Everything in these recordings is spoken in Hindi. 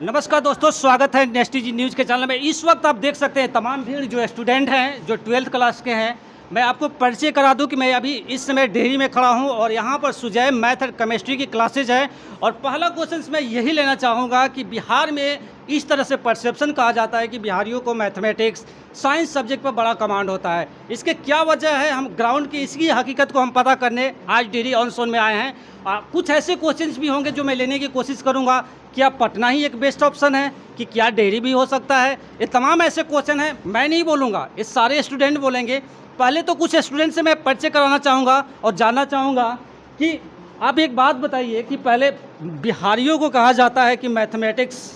नमस्कार दोस्तों, स्वागत है नेस्टी जी न्यूज़ के चैनल में। इस वक्त आप देख सकते हैं तमाम भीड़ जो स्टूडेंट हैं जो 12th क्लास के हैं। मैं आपको परिचय करा दूं कि मैं अभी इस समय डेहरी में खड़ा हूं और यहां पर सुजय मैथ और केमिस्ट्री की क्लासेज है। और पहला क्वेश्चन मैं यही लेना चाहूँगा कि बिहार में इस तरह से परसेप्शन कहा जाता है कि बिहारियों को मैथमेटिक्स साइंस सब्जेक्ट पर बड़ा कमांड होता है। इसके क्या वजह है, हम ग्राउंड की इसकी हकीकत को हम पता करने आज डेहरी ऑन सोन में आए हैं। कुछ ऐसे क्वेश्चंस भी होंगे जो मैं लेने की कोशिश करूंगा। क्या पटना ही एक बेस्ट ऑप्शन है कि क्या डेहरी भी हो सकता है? ये तमाम ऐसे क्वेश्चन हैं, मैं नहीं बोलूँगा, ये सारे स्टूडेंट बोलेंगे। पहले तो कुछ स्टूडेंट से मैं परिचय कराना चाहूँगा और जानना चाहूँगा कि आप एक बात बताइए कि पहले बिहारियों को कहा जाता है कि मैथमेटिक्स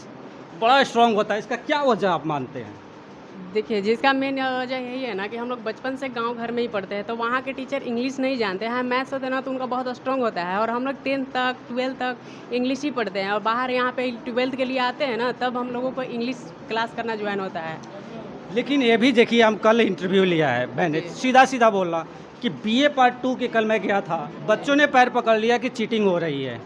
बड़ा स्ट्रांग होता है, इसका क्या वजह आप मानते हैं? देखिए, जिसका मेन वजह यही है ना कि हम लोग बचपन से गांव घर में ही पढ़ते हैं, तो वहाँ के टीचर इंग्लिश नहीं जानते हैं। मैथ्स होता है ना तो उनका बहुत स्ट्रांग होता है और हम लोग 10th तक 12th तक इंग्लिश ही पढ़ते हैं और बाहर यहाँ पे 12th के लिए आते हैं ना, तब हम लोगों को इंग्लिश क्लास करना ज्वाइन होता है। लेकिन ये भी देखिए, हम कल इंटरव्यू लिया है, मैंने सीधा बोल रहा कि BA पार्ट 2 के कल मैं गया था, बच्चों ने पैर पकड़ लिया कि चीटिंग हो रही है।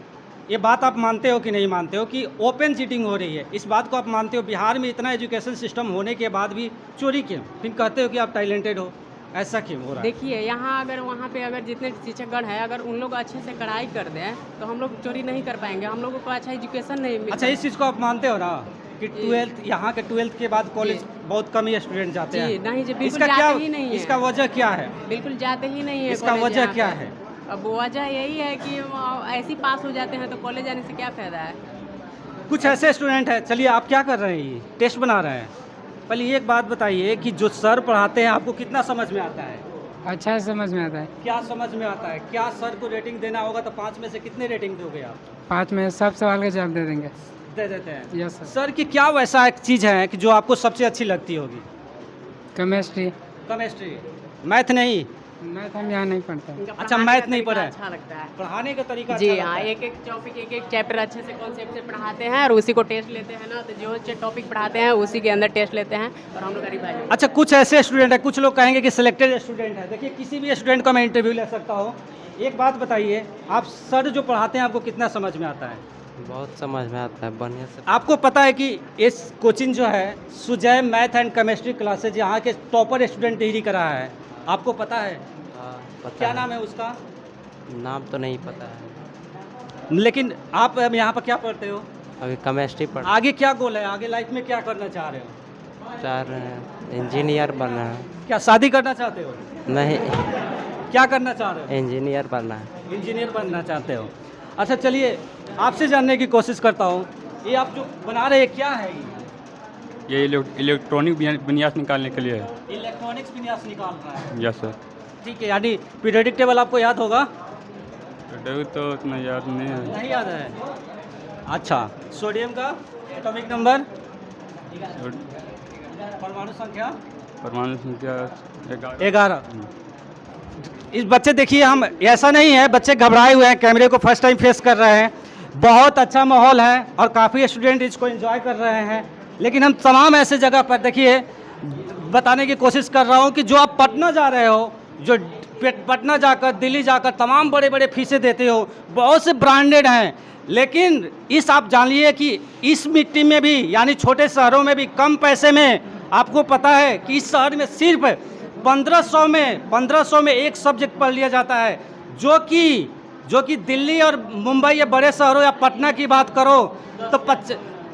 ये बात आप मानते हो कि नहीं मानते हो कि ओपन चीटिंग हो रही है? इस बात को आप मानते हो? बिहार में इतना एजुकेशन सिस्टम होने के बाद भी चोरी क्यों? फिर कहते हो कि आप टैलेंटेड हो, ऐसा क्यों हो रहा है? देखिए, यहाँ अगर वहाँ पे अगर जितने शिक्षकगण हैं, अगर उन लोग अच्छे से पढ़ाई कर दें तो हम लोग चोरी नहीं कर पाएंगे, हम लोगों को अच्छा एजुकेशन नहीं मिल। अच्छा, इस चीज़ को आप मानते हो ना कि 12th यहाँ के 12th के बाद कॉलेज बहुत कम ही स्टूडेंट जाते हैं? नहीं जी, बिल्कुल इसका जाते क्या, ही नहीं है। इसका वजह क्या है? बिल्कुल जाते ही नहीं है। इसका कॉलेज वजह यहाँ क्या पे। है? अब वजह यही है कि ऐसे ही पास हो जाते हैं तो कॉलेज जाने से क्या फ़ायदा है। कुछ ऐसे स्टूडेंट हैं, चलिए आप क्या कर रहे हैं? ये टेस्ट बना रहे हैं। पहले ये एक बात बताइए कि जो सर पढ़ाते हैं आपको कितना समझ में आता है? अच्छा समझ में आता है। क्या समझ में आता है? क्या सर को रेटिंग देना होगा तो 5 में से कितने रेटिंग दोगे आप? 5 में सब सवाल का जवाब दे देंगे। दे देते हैं? Yes sir. सर की क्या वैसा एक चीज़ है कि जो आपको सबसे अच्छी लगती होगी? केमिस्ट्री। केमिस्ट्री, मैथ नहीं? मैथ हम यहाँ नहीं पढ़ते। इनका अच्छा, पढ़ाने मैथ का नहीं तरीका पढ़ा है? अच्छा लगता है। पढ़ाने का तरीका जी अच्छा हाँ, लगता है। एक एक टॉपिक एक एक चैप्टर अच्छे से कॉन्सेप्ट से पढ़ाते हैं और उसी को टेस्ट लेते हैं ना, तो जो टॉपिक पढ़ाते हैं उसी के अंदर टेस्ट लेते हैं और हम लोग का रिवाइज। अच्छा, कुछ ऐसे स्टूडेंट है, कुछ लोग कहेंगे कि सिलेक्टेड स्टूडेंट है। देखिए, किसी भी स्टूडेंट का मैं इंटरव्यू ले सकता हूँ। एक बात बताइए, आप सर जो पढ़ाते हैं आपको कितना समझ में आता है? बहुत समझ में आता है, बढ़िया से। आपको पता है कि इस कोचिंग जो है Sujay math and chemistry classes यहाँ के टॉपर स्टूडेंट डिग्री करा है, आपको पता है? हाँ, पता क्या है। नाम है उसका? नाम तो नहीं पता है। लेकिन आप यहाँ पर क्या पढ़ते हो? अभी केमिस्ट्री पढ़ आगे क्या गोल है? आगे लाइफ में क्या करना चाह रहे हो? चाह रहे हैं, इंजीनियर बनना है। क्या शादी करना चाहते हो? नहीं, क्या करना चाह रहे हो? इंजीनियर बनना है। इंजीनियर बनना चाहते हो? अच्छा, चलिए आपसे जानने की कोशिश करता हूँ, ये आप जो बना रहे हैं क्या है? ये इलेक्ट्रॉनिक विन्यास निकालने के लिए है। इलेक्ट्रॉनिक्स विन्यास निकाल रहा है? Yes sir. ठीक है, यानी पीरियोडिक टेबल आपको याद होगा? तो उतना याद नहीं है। नहीं याद है? अच्छा, सोडियम का एटॉमिक नंबर, और परमाणु संख्या परमाणु संख्या 11। इस बच्चे देखिए, हम ऐसा नहीं है, बच्चे घबराए हुए हैं, कैमरे को फर्स्ट टाइम फेस कर रहे हैं। बहुत अच्छा माहौल है और काफ़ी स्टूडेंट इसको एंजॉय कर रहे हैं। लेकिन हम तमाम ऐसे जगह पर देखिए बताने की कोशिश कर रहा हूँ कि जो आप पटना जा रहे हो, जो पटना जाकर दिल्ली जाकर तमाम बड़े बड़े फीसें देते हो, बहुत से ब्रांडेड हैं, लेकिन इस आप जानिए कि इस मिट्टी में भी यानी छोटे शहरों में भी कम पैसे में आपको पता है कि इस शहर में सिर्फ 1500 में एक सब्जेक्ट पढ़ लिया जाता है, जो कि दिल्ली और मुंबई या बड़े शहरों या पटना की बात करो तो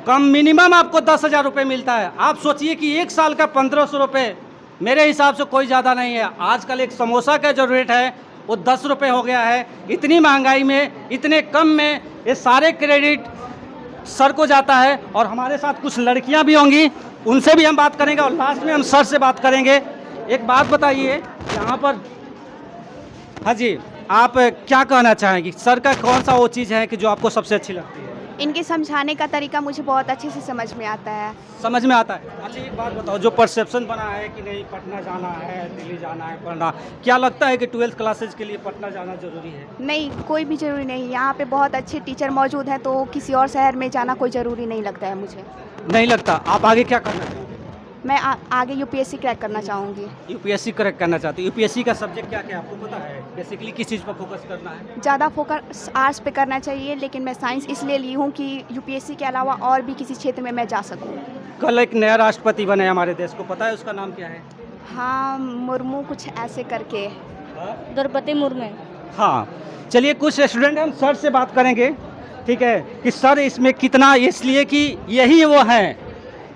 कम मिनिमम आपको 10,000 रुपये मिलता है। आप सोचिए कि एक साल का 1500 रुपये मेरे हिसाब से कोई ज़्यादा नहीं है। आजकल एक समोसा का जो रेट है वो 10 रुपये हो गया है। इतनी महंगाई में इतने कम में ये सारे क्रेडिट सर को जाता है। और हमारे साथ कुछ लड़कियां भी होंगी, उनसे भी हम बात करेंगे और लास्ट में हम सर से बात करेंगे। एक बात बताइए यहाँ पर, हाँ जी, आप क्या कहना चाहेंगी? सर का कौन सा वो चीज़ है कि जो आपको सबसे अच्छी लगती है? इनके समझाने का तरीका मुझे बहुत अच्छे से समझ में आता है। समझ में आता है? अच्छा, एक बात बताओ, जो परसेप्शन बना है कि नहीं पटना जाना है, दिल्ली जाना है पढ़ना, क्या लगता है कि 12th क्लासेज के लिए पटना जाना ज़रूरी है? नहीं, कोई भी ज़रूरी नहीं। यहाँ पे बहुत अच्छे टीचर मौजूद हैं, तो किसी और शहर में जाना कोई ज़रूरी नहीं लगता है मुझे। नहीं लगता? आप आगे क्या करना चाहेंगे? मैं आगे यूपीएससी क्रैक करना चाहूँगी। यूपीएससी क्रैक करना चाहती हूँ। यूपीएससी का सब्जेक्ट क्या क्या आपको पता है? बेसिकली किस चीज़ पर फोकस करना है? ज़्यादा फोकस आर्ट्स पे करना चाहिए, लेकिन मैं साइंस इसलिए ली हूँ कि यूपीएससी के अलावा और भी किसी क्षेत्र में मैं जा सकूँ। कल एक नया राष्ट्रपति बने हमारे देश को, पता है उसका नाम क्या है? हाँ, मुर्मू कुछ ऐसे करके। द्रौपदी मुर्मू। हाँ, चलिए कुछ स्टूडेंट हम सर से बात करेंगे, ठीक है, कि सर इसमें कितना, इसलिए कि यही वो हैं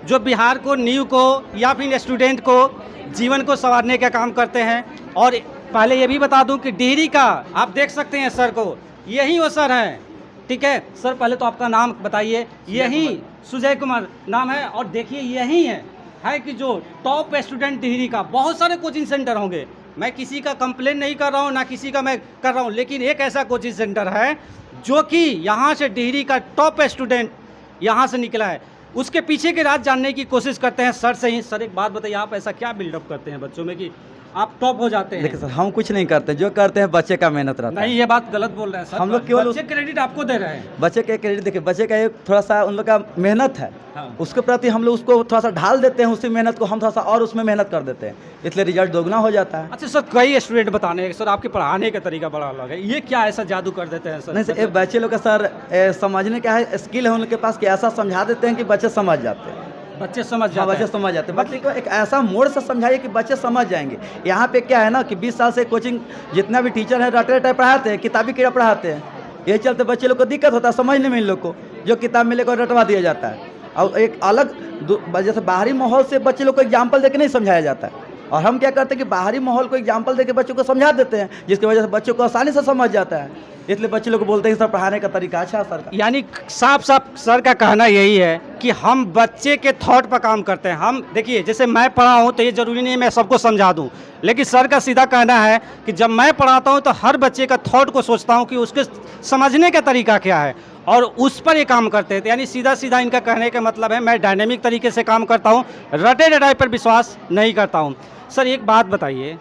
जो बिहार को, नींव को या फिर स्टूडेंट को जीवन को संवारने का काम करते हैं। और पहले ये भी बता दूं कि डिहरी का आप देख सकते हैं सर को, यही वो सर हैं, ठीक है। सर पहले तो आपका नाम बताइए। यही सुजय कुमार नाम है, और देखिए यही है कि जो टॉप स्टूडेंट डिहरी का, बहुत सारे कोचिंग सेंटर होंगे, मैं किसी का कंप्लेन नहीं कर रहा हूँ, ना किसी का मैं कर रहा हूँ, लेकिन एक ऐसा कोचिंग सेंटर है जो कि यहाँ से डिहरी का टॉप स्टूडेंट यहाँ से निकला है। उसके पीछे के राज जानने की कोशिश करते हैं सर से ही। सर एक बात बताइए, आप ऐसा क्या बिल्डअप करते हैं बच्चों में कि आप टॉप हो जाते हैं? देखिए सर, हम कुछ नहीं करते, जो करते हैं बच्चे का मेहनत रहता है। नहीं, ये बात गलत बोल रहे हैं सर। हम लोग केवल बच्चे क्रेडिट आपको दे रहे हैं। बच्चे के क्रेडिट देखिए, बच्चे का एक थोड़ा सा उन लोग का मेहनत है, हाँ। उसके प्रति हम लोग उसको थोड़ा सा ढाल देते हैं, उसी मेहनत को हम थोड़ा सा और उसमें मेहनत कर देते हैं, इसलिए रिजल्ट दोगुना हो जाता है। अच्छा सर, कई स्टूडेंट बताने सर आपके पढ़ाने का तरीका बड़ा अलग है, ये क्या ऐसा जादू कर देते हैं सर? नहीं सर, ये बच्चे लोग का सर समझने का है स्किल है उनके पास, कि ऐसा समझा देते हैं कि बच्चे समझ जाते हैं। बच्चे समझ हाँ, जाते बच्चे हैं। समझ जाते हैं। बच्चे को एक ऐसा मोड़ से समझाइए कि बच्चे समझ जाएंगे। यहाँ पे क्या है ना कि 20 साल से कोचिंग जितना भी टीचर है रटे रटे पढ़ाते हैं, किताबी कीड़ा पढ़ाते हैं, यही चलते बच्चे लोग को दिक्कत होता है समझने में। इन लोग को जो किताब में लेकर रटवा दिया जाता है, और एक अलग जैसे बाहरी माहौल से बच्चे लोग को एग्जाम्पल देकर नहीं समझाया जाता है, और हम क्या करते हैं कि बाहरी माहौल को एग्जाम्पल देकर बच्चों को समझा देते हैं, जिसकी वजह से बच्चों को आसानी से समझ जाता है। इसलिए बच्चे लोग को बोलते हैं सर पढ़ाने का तरीका अच्छा है सर का। यानी साफ साफ सर का कहना यही है कि हम बच्चे के थॉट पर काम करते हैं। हम देखिए, जैसे मैं पढ़ा हूँ तो ये ज़रूरी नहीं है मैं सबको समझा दूँ, लेकिन सर का सीधा कहना है कि जब मैं पढ़ाता हूँ तो हर बच्चे का थॉट को सोचता हूँ कि उसके समझने का तरीका क्या है, और उस पर ये काम करते हैं। यानी सीधा सीधा इनका कहने का मतलब है मैं डायनेमिक तरीके से काम करता हूँ, रटे रटाई पर विश्वास नहीं करता हूँ। सर एक बात बताइए,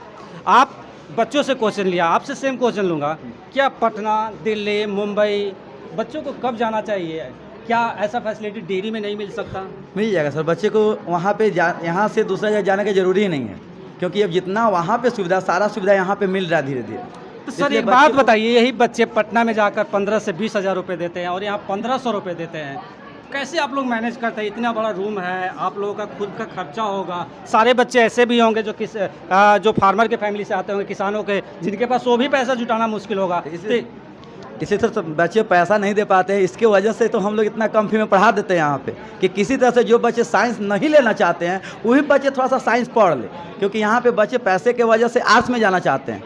आप बच्चों से क्वेश्चन लिया, आपसे सेम क्वेश्चन लूँगा, क्या पटना, दिल्ली, मुंबई बच्चों को कब जाना चाहिए? क्या ऐसा फैसिलिटी डिहरी में नहीं मिल सकता? मिल जाएगा सर, बच्चे को वहाँ पे यहाँ से दूसरा जगह जाने की जरूरी ही नहीं है, क्योंकि अब जितना वहाँ पे सुविधा, सारा सुविधा यहाँ पे मिल रहा है धीरे धीरे। तो सर एक बात बताइए, यही बच्चे पटना में जाकर 15 से 20 हज़ार रुपये देते हैं और यहाँ 1500 रुपये देते हैं, कैसे आप लोग मैनेज करते हैं? इतना बड़ा रूम है, आप लोगों का खुद का खर्चा होगा, सारे बच्चे ऐसे भी होंगे जो जो फार्मर के फैमिली से आते होंगे, किसानों के, जिनके पास वो भी पैसा जुटाना मुश्किल होगा। इसी तरह तो बच्चे पैसा नहीं दे पाते हैं, इसके वजह से तो हम लोग इतना कम फी में पढ़ा देते हैं यहाँ पे, कि किसी तरह से जो बच्चे साइंस नहीं लेना चाहते हैं वही बच्चे थोड़ा सा साइंस पढ़ ले, क्योंकि यहाँ पे बच्चे पैसे के वजह से आर्ट्स में जाना चाहते हैं,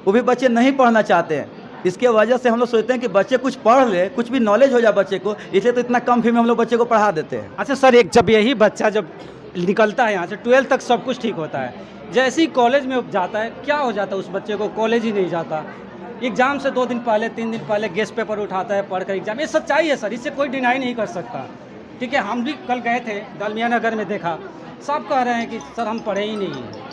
वो भी बच्चे नहीं पढ़ना चाहते हैं। इसके वजह से हम लोग सोचते हैं कि बच्चे कुछ पढ़ ले, कुछ भी नॉलेज हो जाए बच्चे को, इसलिए तो इतना कम फी में हम लोग बच्चे को पढ़ा देते हैं। अच्छा सर, एक जब यही बच्चा जब निकलता है यहाँ से 12th तक सब कुछ ठीक होता है, जैसे ही कॉलेज में जाता है क्या हो जाता है उस बच्चे को? कॉलेज ही नहीं जाता, एग्ज़ाम से 2 दिन पहले 3 दिन पहले गेस्ट पेपर उठाता है, पढ़कर एग्जाम, ये सच्चाई है सर, इससे कोई डिनाई नहीं कर सकता। ठीक है, हम भी कल गए थे डालमिया नगर में, देखा सब कह रहे हैं कि सर हम पढ़े ही नहीं हैं।